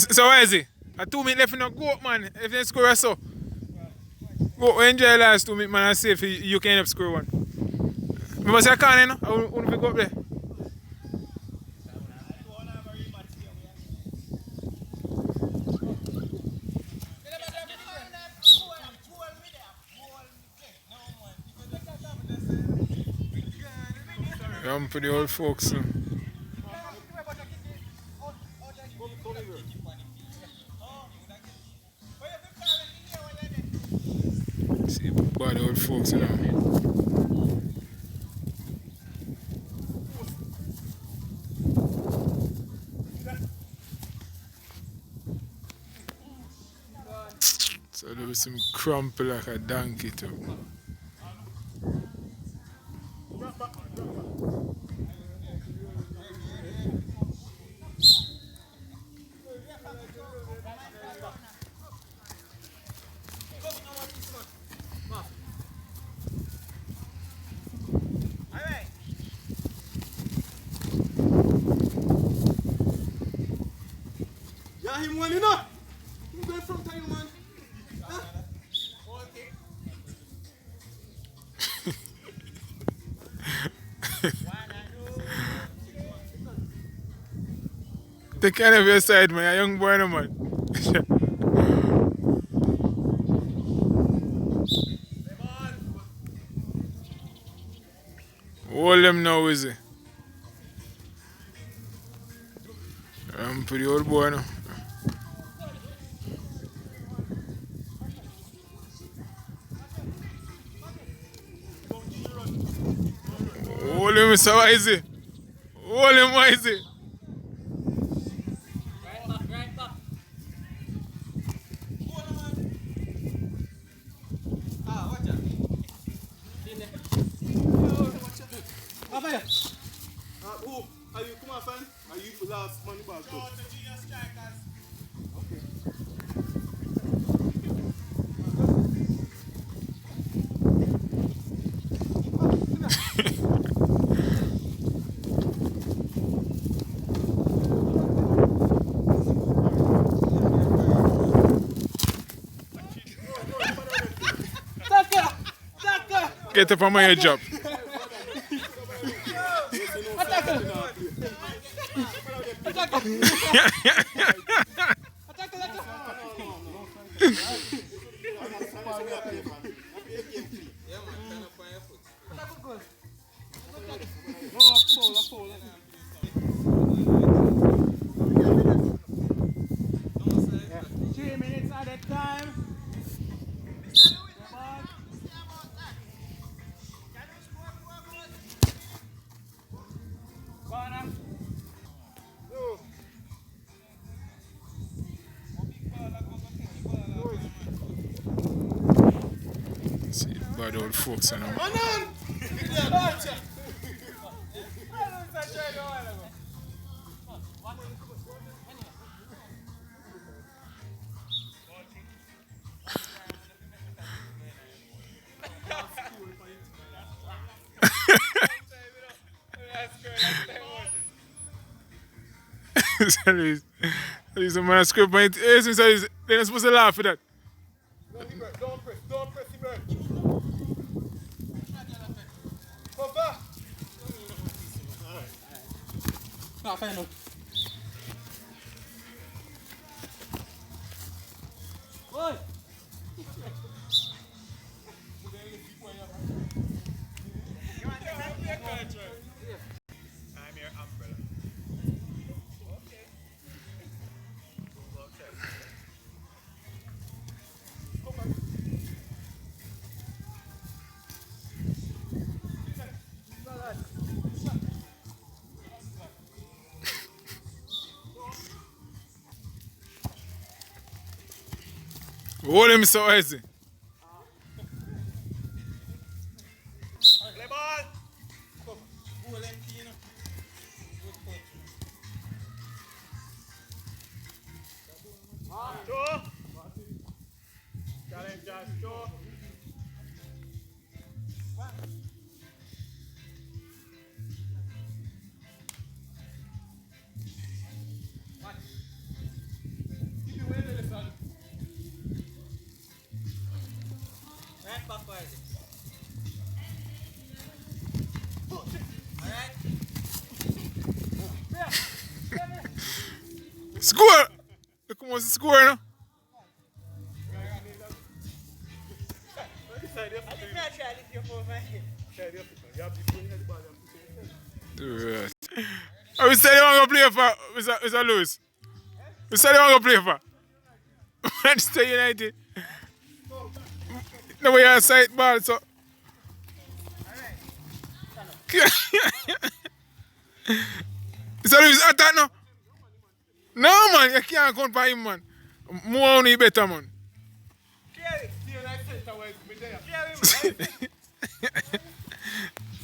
So why is it? A 2 minutes left in the goat, man. If they score a so. Go enjoy the last 2 minutes, man, and see if you can end up score one. Remember say I can't, you know? I want to go up there. I'm for the old folks. See, bad old folks, you know. So there was some crumple like a donkey too. Yeah, him one, you know. Him going from time, man. Huh? Take care of your side, man. A young boy, no, man. Hold them now, is it? I'm for the old boy, no. Hold him, Mr. Wisey. Hold him, Wisey. Right back. Ah, watch out. Rafael. Who? Are you come on, fan? Are you for last money ball? No, the Genius Strikers. Okay. Get up on my job. See, bad old folks, you know. There's a man script my ears inside. They're not supposed to laugh at that. Don't press the bird. Cover. No, fair enough. Oi! I'm your umbrella. Hold him so easy. Play ball. Joe. Challenge us, Joe. Alright. Score! Look how much score now. Right. Oh, we said you want to play for Mr. Lewis. We said you want to play for Manchester United. No, we are side ball, so. Mr. Lewis, attack now. No, man, you can't count for him, man. More only better, man.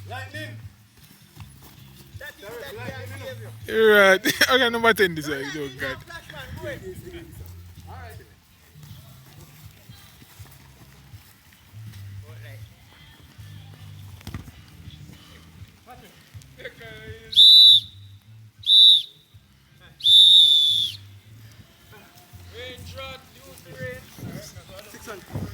Lightning. Right. Okay, number 10 this side. Oh, God.